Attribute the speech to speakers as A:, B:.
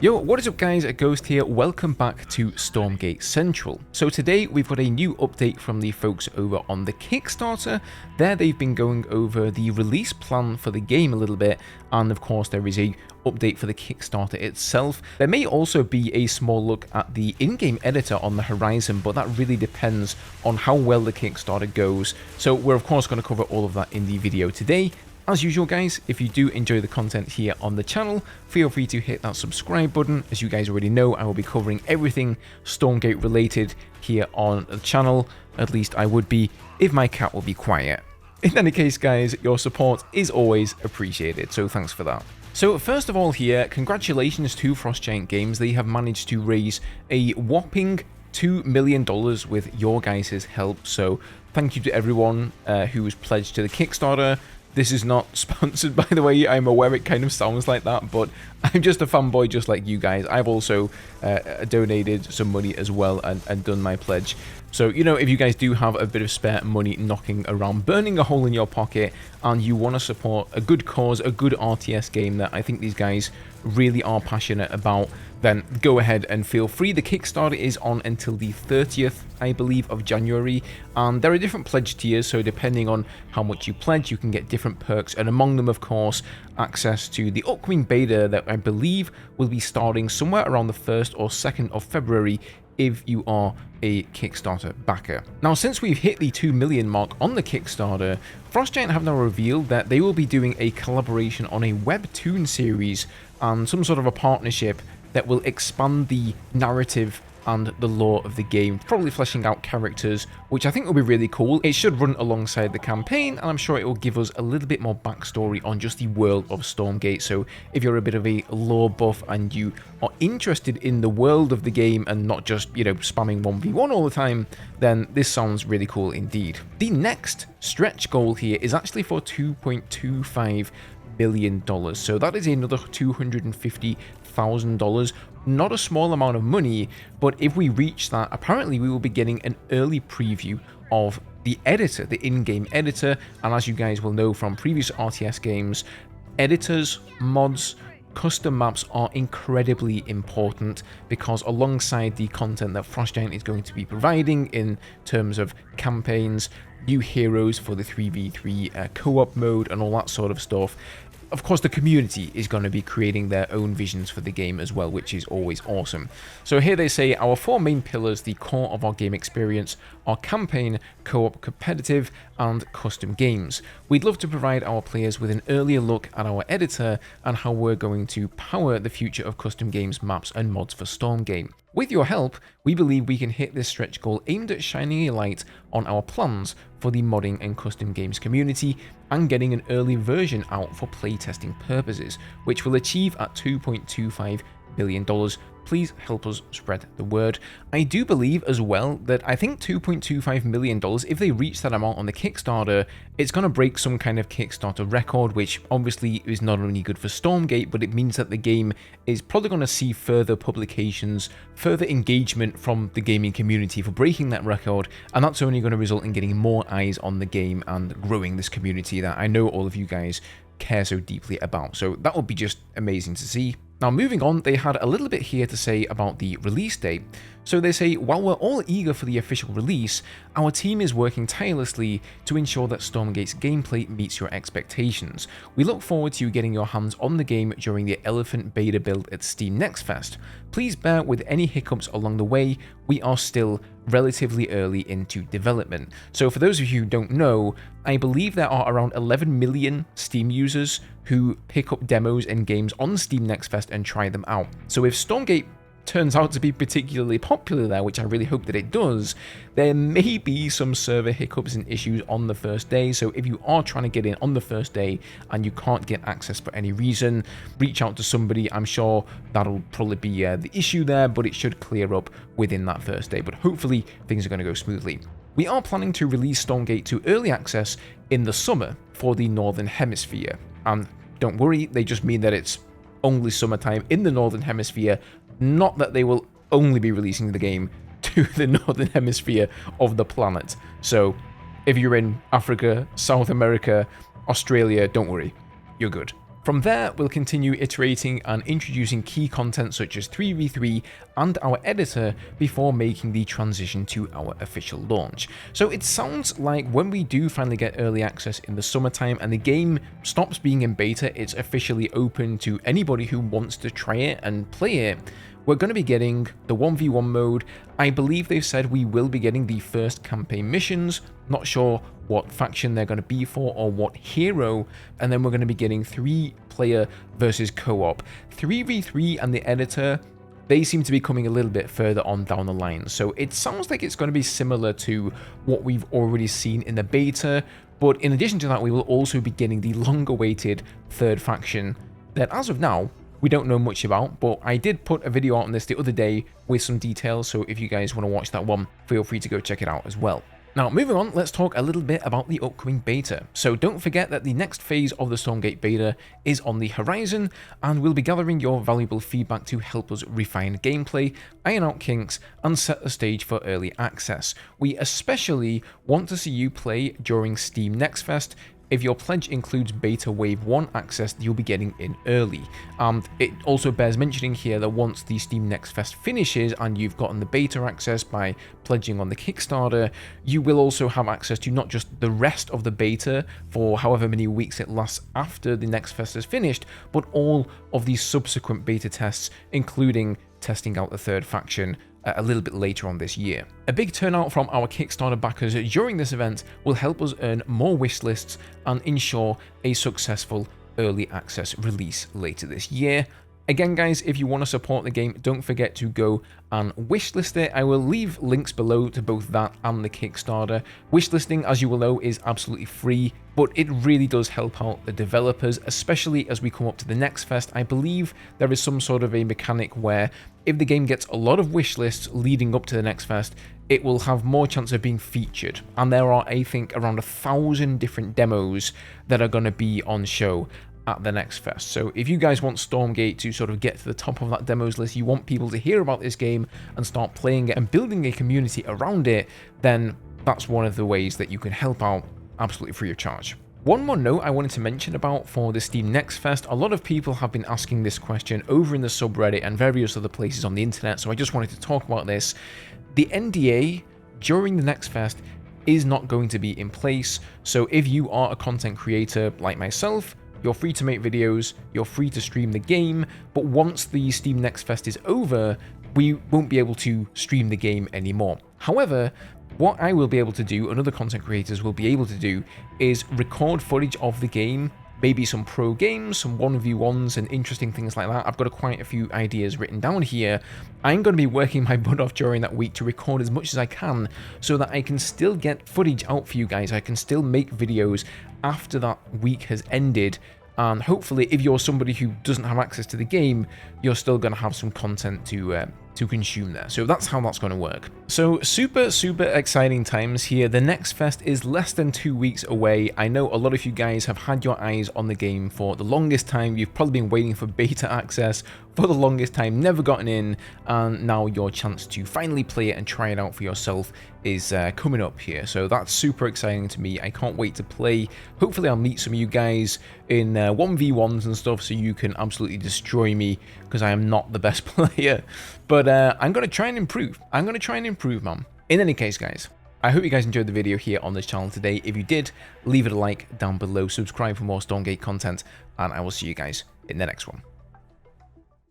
A: Yo, what is up guys, Ghost here, welcome back to Stormgate Central. So today we've got a new update from the folks over on the Kickstarter. There they've been going over the release plan for the game a little bit, and of course there is a update for the Kickstarter itself. There may also be a small look at the in-game editor on the horizon, but that really depends on how well the Kickstarter goes. So we're of course going to cover all of that in the video today. As usual guys, if you do enjoy the content here on the channel, feel free to hit that subscribe button. As you guys already know, I will be covering everything Stormgate related here on the channel. At least I would be if my cat will be quiet. In any case guys, your support is always appreciated, so thanks for that. So first of all here, congratulations to Frost Giant Games. They have managed to raise a whopping $2 million with your guys' help. So thank you to everyone who was pledged to the Kickstarter. This is not sponsored, by the way. I'm aware it kind of sounds like that, but I'm just a fanboy just like you guys. I've also donated some money as well and done my pledge. So, you know, if you guys do have a bit of spare money knocking around, burning a hole in your pocket, and you want to support a good cause, a good RTS game that I think these guys really are passionate about, then go ahead and feel free. The Kickstarter is on until the 30th, I believe, of January, and there are different pledge tiers, so depending on how much you pledge, you can get different perks, and among them, of course, access to the upcoming beta that I believe will be starting somewhere around the 1st or 2nd of February if you are a Kickstarter backer. Now, since we've hit the 2 million mark on the Kickstarter, Frost Giant have now revealed that they will be doing a collaboration on a WebToon series and some sort of a partnership that will expand the narrative and the lore of the game, probably fleshing out characters, which I think will be really cool. It should run alongside the campaign, and I'm sure it will give us a little bit more backstory on just the world of Stormgate. So if you're a bit of a lore buff and you are interested in the world of the game and not just, you know, spamming 1v1 all the time, then this sounds really cool indeed. The next stretch goal here is actually for $2.25 million. So that is another $250,000. Not a small amount of money, but if we reach that, apparently we will be getting an early preview of the editor, the in-game editor. And as you guys will know from previous RTS games, editors, mods, custom maps are incredibly important, because alongside the content that Frost Giant is going to be providing in terms of campaigns, new heroes for the 3v3 co-op mode and all that sort of stuff, of course the community is going to be creating their own visions for the game as well, which is always awesome. So here they say our 4 main pillars, the core of our game experience, are campaign, co-op, competitive, and custom games. We'd love to provide our players with an earlier look at our editor and how we're going to power the future of custom games, maps, and mods for Stormgate. With your help, we believe we can hit this stretch goal aimed at shining a light on our plans for the modding and custom games community and getting an early version out for playtesting purposes, which we'll achieve at $2.25 million. Please help us spread the word. I do believe as well that I think $2.25 million, if they reach that amount on the Kickstarter, it's going to break some kind of Kickstarter record, which obviously is not only good for Stormgate, but it means that the game is probably going to see further publications, further engagement from the gaming community for breaking that record, and that's only going to result in getting more eyes on the game and growing this community that I know all of you guys care so deeply about. So that would be just amazing to see. Now moving on, they had a little bit here to say about the release date. So they say, while we're all eager for the official release, our team is working tirelessly to ensure that Stormgate's gameplay meets your expectations. We look forward to you getting your hands on the game during the Elephant beta build at Steam Next Fest. Please bear with any hiccups along the way, we are still relatively early into development. So for those of you who don't know, I believe there are around 11 million Steam users who pick up demos and games on Steam Next Fest and try them out. So if Stormgate turns out to be particularly popular there, which I really hope that it does, there may be some server hiccups and issues on the first day. So if you are trying to get in on the first day and you can't get access for any reason, reach out to somebody. I'm sure that'll probably be the issue there, but it should clear up within that first day. But hopefully things are going to go smoothly. We are planning to release Stormgate to early access in the summer for the Northern Hemisphere. And don't worry, they just mean that it's only summertime in the Northern Hemisphere, not that they will only be releasing the game to the Northern Hemisphere of the planet. So if you're in Africa, South America, Australia, don't worry, you're good. From there, we'll continue iterating and introducing key content such as 3v3 and our editor before making the transition to our official launch. So it sounds like when we do finally get early access in the summertime and the game stops being in beta, it's officially open to anybody who wants to try it and play it. We're going to be getting the 1v1 mode. I believe they've said we will be getting the first campaign missions. Not sure what faction they're going to be for or what hero. And then we're going to be getting 3-player versus co-op. 3v3 and the editor, they seem to be coming a little bit further on down the line. So it sounds like it's going to be similar to what we've already seen in the beta. But in addition to that, we will also be getting the long-awaited third faction that as of now, we don't know much about, but I did put a video out on this the other day with some details, so if you guys want to watch that one, feel free to go check it out as well. Now, moving on, let's talk a little bit about the upcoming beta. So don't forget that the next phase of the Stormgate beta is on the horizon, and we'll be gathering your valuable feedback to help us refine gameplay, iron out kinks, and set the stage for early access. We especially want to see you play during Steam Next Fest. If your pledge includes Beta Wave 1 access, you'll be getting in early. And it also bears mentioning here that once the Steam Next Fest finishes and you've gotten the beta access by pledging on the Kickstarter, you will also have access to not just the rest of the beta for however many weeks it lasts after the Next Fest is finished, but all of the subsequent beta tests, including testing out the third faction a little bit later on this year. A big turnout from our Kickstarter backers during this event will help us earn more wish lists and ensure a successful early access release later this year. Again, guys, if you want to support the game, don't forget to go and wishlist it. I will leave links below to both that and the Kickstarter. Wishlisting, as you will know, is absolutely free, but it really does help out the developers, especially as we come up to the next fest. I believe there is some sort of a mechanic where if the game gets a lot of wish lists leading up to the next fest, it will have more chance of being featured. And there are, I think, around 1,000 different demos that are going to be on show at the next fest. So if you guys want Stormgate to sort of get to the top of that demos list, you want people to hear about this game and start playing it and building a community around it, then that's one of the ways that you can help out absolutely free of charge. One more note I wanted to mention about for the Steam Next Fest. A lot of people have been asking this question over in the subreddit and various other places on the internet, so I just wanted to talk about this. The NDA during the Next Fest is not going to be in place, so if you are a content creator like myself, you're free to make videos, you're free to stream the game, but once the Steam Next Fest is over, we won't be able to stream the game anymore. However, what I will be able to do, and other content creators will be able to do, is record footage of the game, maybe some pro games, some 1v1s and interesting things like that. I've got quite a few ideas written down here. I'm going to be working my butt off during that week to record as much as I can so that I can still get footage out for you guys. I can still make videos after that week has ended. And hopefully, if you're somebody who doesn't have access to the game, you're still going to have some content to consume there. So that's how that's going to work. So super exciting times here. The next fest is less than 2 weeks away. I know a lot of you guys have had your eyes on the game for the longest time. You've probably been waiting for beta access for the longest time, never gotten in, and now your chance to finally play it and try it out for yourself is coming up here. So that's super exciting to me. I can't wait to play. Hopefully I'll meet some of you guys in 1v1s and stuff so you can absolutely destroy me, because I am not the best player. But I'm going to try and improve. I'm going to try and improve, man. In any case, guys, I hope you guys enjoyed the video here on this channel today. If you did, leave it a like down below, subscribe for more Stormgate content, and I will see you guys in the next one.